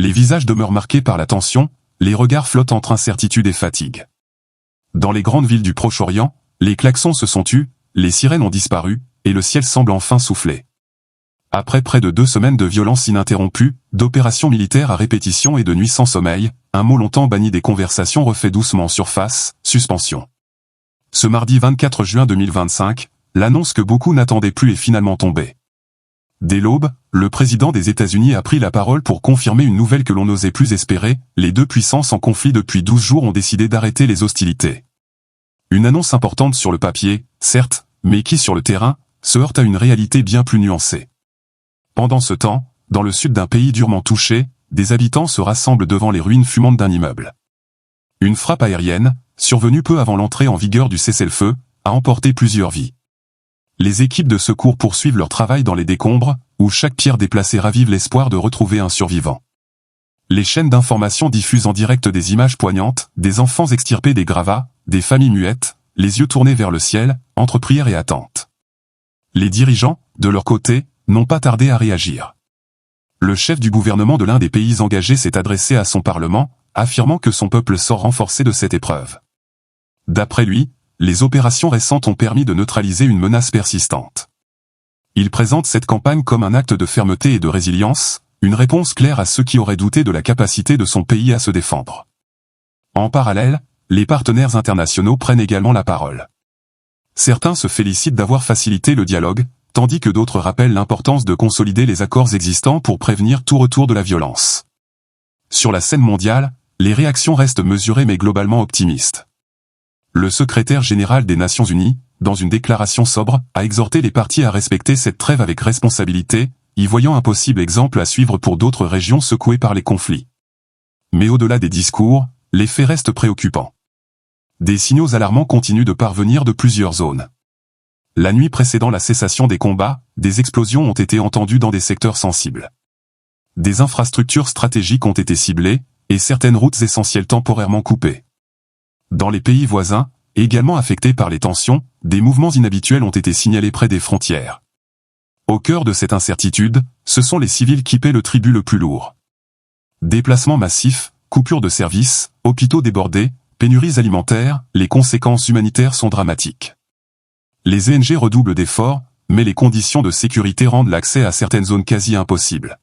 les visages demeurent marqués par la tension, les regards flottent entre incertitude et fatigue. Dans les grandes villes du Proche-Orient, les klaxons se sont tus, les sirènes ont disparu, et le ciel semble enfin souffler. Après près de 2 semaines de violence ininterrompue, d'opérations militaires à répétition et de nuits sans sommeil, un mot longtemps banni des conversations refait doucement surface, suspension. Ce mardi 24 juin 2025, l'annonce que beaucoup n'attendaient plus est finalement tombée. Dès l'aube, le président des États-Unis a pris la parole pour confirmer une nouvelle que l'on n'osait plus espérer, les deux puissances en conflit depuis 12 jours ont décidé d'arrêter les hostilités. Une annonce importante sur le papier, certes, mais qui sur le terrain, se heurte à une réalité bien plus nuancée. Pendant ce temps, dans le sud d'un pays durement touché, des habitants se rassemblent devant les ruines fumantes d'un immeuble. Une frappe aérienne, survenue peu avant l'entrée en vigueur du cessez-le-feu, a emporté plusieurs vies. Les équipes de secours poursuivent leur travail dans les décombres, où chaque pierre déplacée ravive l'espoir de retrouver un survivant. Les chaînes d'information diffusent en direct des images poignantes, des enfants extirpés des gravats, des familles muettes, les yeux tournés vers le ciel, entre prière et attente. Les dirigeants, de leur côté, n'ont pas tardé à réagir. Le chef du gouvernement de l'un des pays engagés s'est adressé à son parlement, affirmant que son peuple sort renforcé de cette épreuve. D'après lui, les opérations récentes ont permis de neutraliser une menace persistante. Il présente cette campagne comme un acte de fermeté et de résilience, une réponse claire à ceux qui auraient douté de la capacité de son pays à se défendre. En parallèle, les partenaires internationaux prennent également la parole. Certains se félicitent d'avoir facilité le dialogue, tandis que d'autres rappellent l'importance de consolider les accords existants pour prévenir tout retour de la violence. Sur la scène mondiale, les réactions restent mesurées mais globalement optimistes. Le secrétaire général des Nations Unies, dans une déclaration sobre, a exhorté les parties à respecter cette trêve avec responsabilité, y voyant un possible exemple à suivre pour d'autres régions secouées par les conflits. Mais au-delà des discours, les faits restent préoccupants. Des signaux alarmants continuent de parvenir de plusieurs zones. La nuit précédant la cessation des combats, des explosions ont été entendues dans des secteurs sensibles. Des infrastructures stratégiques ont été ciblées, et certaines routes essentielles temporairement coupées. Dans les pays voisins, également affectés par les tensions, des mouvements inhabituels ont été signalés près des frontières. Au cœur de cette incertitude, ce sont les civils qui paient le tribut le plus lourd. Déplacements massifs, coupures de services, hôpitaux débordés, pénuries alimentaires, les conséquences humanitaires sont dramatiques. Les ONG redoublent d'efforts, mais les conditions de sécurité rendent l'accès à certaines zones quasi impossibles.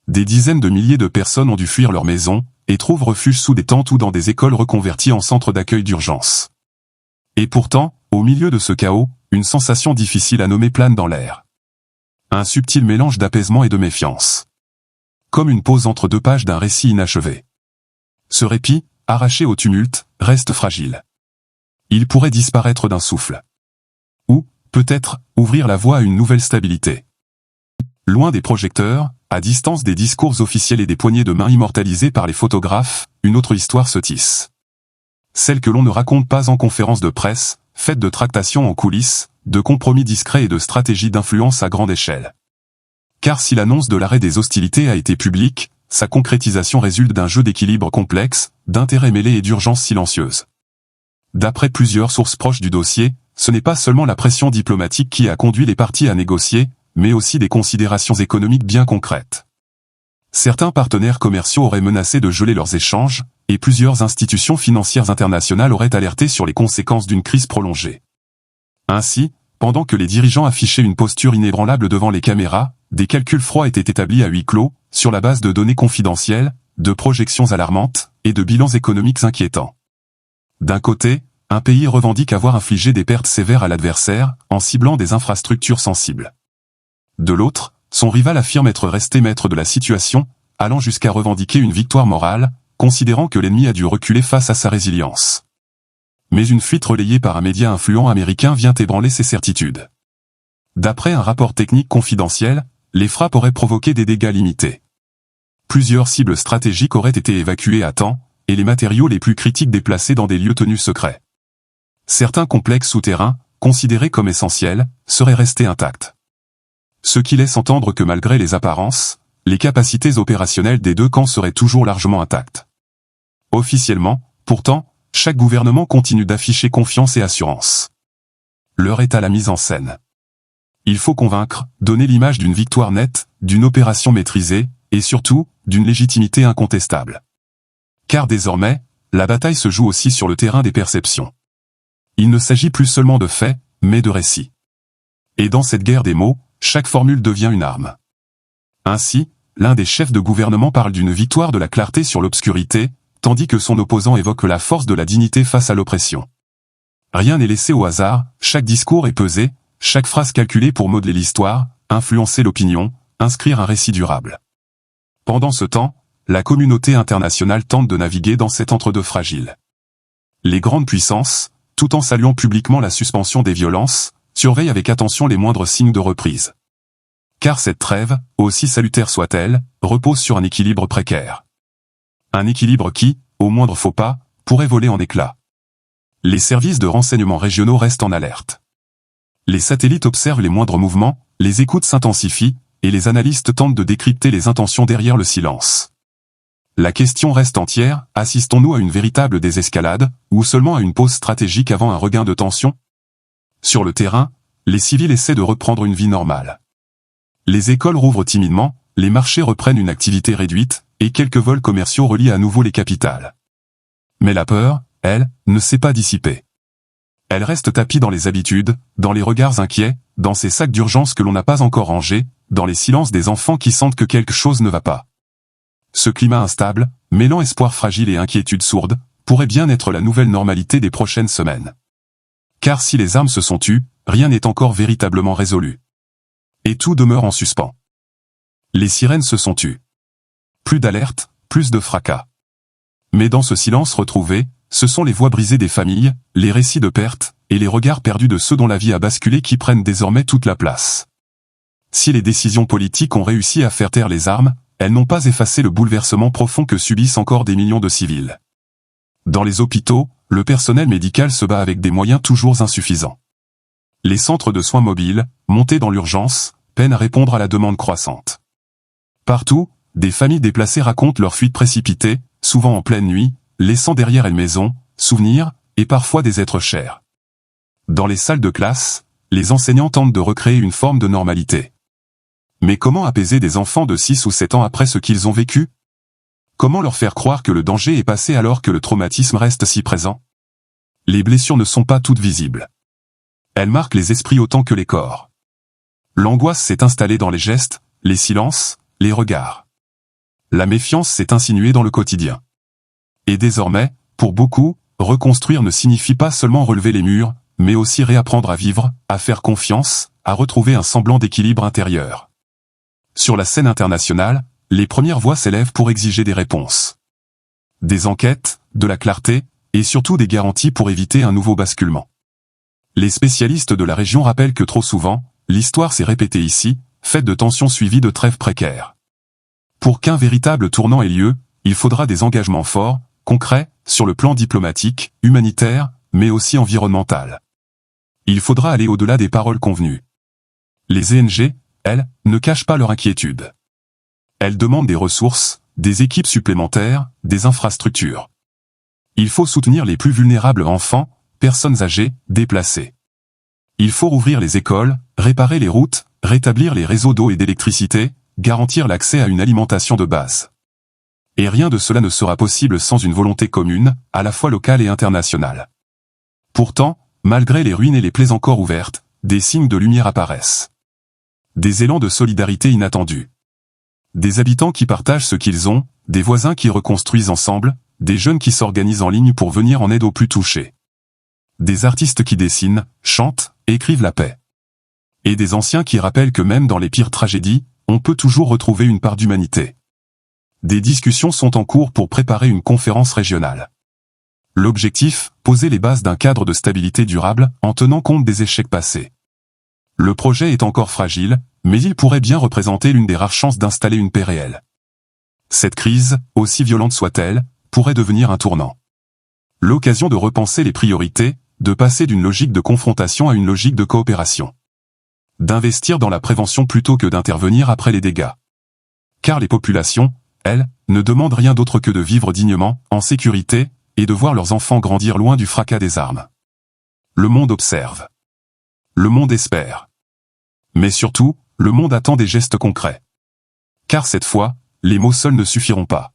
Des dizaines de milliers de personnes ont dû fuir leur maison, et trouvent refuge sous des tentes ou dans des écoles reconverties en centres d'accueil d'urgence. Et pourtant, au milieu de ce chaos, une sensation difficile à nommer plane dans l'air. Un subtil mélange d'apaisement et de méfiance. Comme une pause entre 2 pages d'un récit inachevé. Ce répit, arraché au tumulte, reste fragile. Il pourrait disparaître d'un souffle. Ou, peut-être, ouvrir la voie à une nouvelle stabilité. Loin des projecteurs, à distance des discours officiels et des poignées de main immortalisées par les photographes, une autre histoire se tisse. Celle que l'on ne raconte pas en conférence de presse, faite de tractations en coulisses, de compromis discrets et de stratégies d'influence à grande échelle. Car si l'annonce de l'arrêt des hostilités a été publique, sa concrétisation résulte d'un jeu d'équilibre complexe, d'intérêts mêlés et d'urgences silencieuses. D'après plusieurs sources proches du dossier, ce n'est pas seulement la pression diplomatique qui a conduit les parties à négocier, mais aussi des considérations économiques bien concrètes. Certains partenaires commerciaux auraient menacé de geler leurs échanges, et plusieurs institutions financières internationales auraient alerté sur les conséquences d'une crise prolongée. Ainsi, pendant que les dirigeants affichaient une posture inébranlable devant les caméras, des calculs froids étaient établis à huis clos, sur la base de données confidentielles, de projections alarmantes, et de bilans économiques inquiétants. D'un côté, un pays revendique avoir infligé des pertes sévères à l'adversaire, en ciblant des infrastructures sensibles. De l'autre, son rival affirme être resté maître de la situation, allant jusqu'à revendiquer une victoire morale, considérant que l'ennemi a dû reculer face à sa résilience. Mais une fuite relayée par un média influent américain vient ébranler ces certitudes. D'après un rapport technique confidentiel, les frappes auraient provoqué des dégâts limités. Plusieurs cibles stratégiques auraient été évacuées à temps, et les matériaux les plus critiques déplacés dans des lieux tenus secrets. Certains complexes souterrains, considérés comme essentiels, seraient restés intacts. Ce qui laisse entendre que malgré les apparences, les capacités opérationnelles des deux camps seraient toujours largement intactes. Officiellement, pourtant, chaque gouvernement continue d'afficher confiance et assurance. L'heure est à la mise en scène. Il faut convaincre, donner l'image d'une victoire nette, d'une opération maîtrisée, et surtout, d'une légitimité incontestable. Car désormais, la bataille se joue aussi sur le terrain des perceptions. Il ne s'agit plus seulement de faits, mais de récits. Et dans cette guerre des mots, chaque formule devient une arme. Ainsi, l'un des chefs de gouvernement parle d'une victoire de la clarté sur l'obscurité, tandis que son opposant évoque la force de la dignité face à l'oppression. Rien n'est laissé au hasard, chaque discours est pesé, chaque phrase calculée pour modeler l'histoire, influencer l'opinion, inscrire un récit durable. Pendant ce temps, la communauté internationale tente de naviguer dans cet entre-deux fragile. Les grandes puissances, tout en saluant publiquement la suspension des violences, surveillent avec attention les moindres signes de reprise. Car cette trêve, aussi salutaire soit-elle, repose sur un équilibre précaire. Un équilibre qui, au moindre faux pas, pourrait voler en éclats. Les services de renseignement régionaux restent en alerte. Les satellites observent les moindres mouvements, les écoutes s'intensifient, et les analystes tentent de décrypter les intentions derrière le silence. La question reste entière, assistons-nous à une véritable désescalade, ou seulement à une pause stratégique avant un regain de tension? Sur le terrain, les civils essaient de reprendre une vie normale. Les écoles rouvrent timidement, les marchés reprennent une activité réduite, et quelques vols commerciaux relient à nouveau les capitales. Mais la peur, elle, ne s'est pas dissipée. Elle reste tapie dans les habitudes, dans les regards inquiets, dans ces sacs d'urgence que l'on n'a pas encore rangés, dans les silences des enfants qui sentent que quelque chose ne va pas. Ce climat instable, mêlant espoir fragile et inquiétude sourde, pourrait bien être la nouvelle normalité des prochaines semaines. Car si les armes se sont tues, rien n'est encore véritablement résolu. Et tout demeure en suspens. Les sirènes se sont tues. Plus d'alerte, plus de fracas. Mais dans ce silence retrouvé, ce sont les voix brisées des familles, les récits de pertes, et les regards perdus de ceux dont la vie a basculé qui prennent désormais toute la place. Si les décisions politiques ont réussi à faire taire les armes, elles n'ont pas effacé le bouleversement profond que subissent encore des millions de civils. Dans les hôpitaux, le personnel médical se bat avec des moyens toujours insuffisants. Les centres de soins mobiles, montés dans l'urgence, peinent à répondre à la demande croissante. Partout, des familles déplacées racontent leur fuite précipitée, souvent en pleine nuit, laissant derrière elles maisons, souvenirs, et parfois des êtres chers. Dans les salles de classe, les enseignants tentent de recréer une forme de normalité. Mais comment apaiser des enfants de 6 ou 7 ans après ce qu'ils ont vécu? Comment leur faire croire que le danger est passé alors que le traumatisme reste si présent? Les blessures ne sont pas toutes visibles. Elles marquent les esprits autant que les corps. L'angoisse s'est installée dans les gestes, les silences, les regards. La méfiance s'est insinuée dans le quotidien. Et désormais, pour beaucoup, reconstruire ne signifie pas seulement relever les murs, mais aussi réapprendre à vivre, à faire confiance, à retrouver un semblant d'équilibre intérieur. Sur la scène internationale, les premières voix s'élèvent pour exiger des réponses. Des enquêtes, de la clarté, et surtout des garanties pour éviter un nouveau basculement. Les spécialistes de la région rappellent que trop souvent, l'histoire s'est répétée ici, faite de tensions suivies de trêves précaires. Pour qu'un véritable tournant ait lieu, il faudra des engagements forts, concrets, sur le plan diplomatique, humanitaire, mais aussi environnemental. Il faudra aller au-delà des paroles convenues. Les ONG, elles, ne cachent pas leur inquiétude. Elles demandent des ressources, des équipes supplémentaires, des infrastructures. Il faut soutenir les plus vulnérables enfants, personnes âgées, déplacées. Il faut rouvrir les écoles, réparer les routes, rétablir les réseaux d'eau et d'électricité, garantir l'accès à une alimentation de base. Et rien de cela ne sera possible sans une volonté commune, à la fois locale et internationale. Pourtant, malgré les ruines et les plaies encore ouvertes, des signes de lumière apparaissent. Des élans de solidarité inattendus. Des habitants qui partagent ce qu'ils ont, des voisins qui reconstruisent ensemble, des jeunes qui s'organisent en ligne pour venir en aide aux plus touchés. Des artistes qui dessinent, chantent, écrivent la paix. Et des anciens qui rappellent que même dans les pires tragédies, on peut toujours retrouver une part d'humanité. Des discussions sont en cours pour préparer une conférence régionale. L'objectif, poser les bases d'un cadre de stabilité durable en tenant compte des échecs passés. Le projet est encore fragile, mais il pourrait bien représenter l'une des rares chances d'installer une paix réelle. Cette crise, aussi violente soit-elle, pourrait devenir un tournant. L'occasion de repenser les priorités, de passer d'une logique de confrontation à une logique de coopération. D'investir dans la prévention plutôt que d'intervenir après les dégâts. Car les populations, elles, ne demandent rien d'autre que de vivre dignement, en sécurité, et de voir leurs enfants grandir loin du fracas des armes. Le monde observe. Le monde espère. Mais surtout, le monde attend des gestes concrets. Car cette fois, Les mots seuls ne suffiront pas.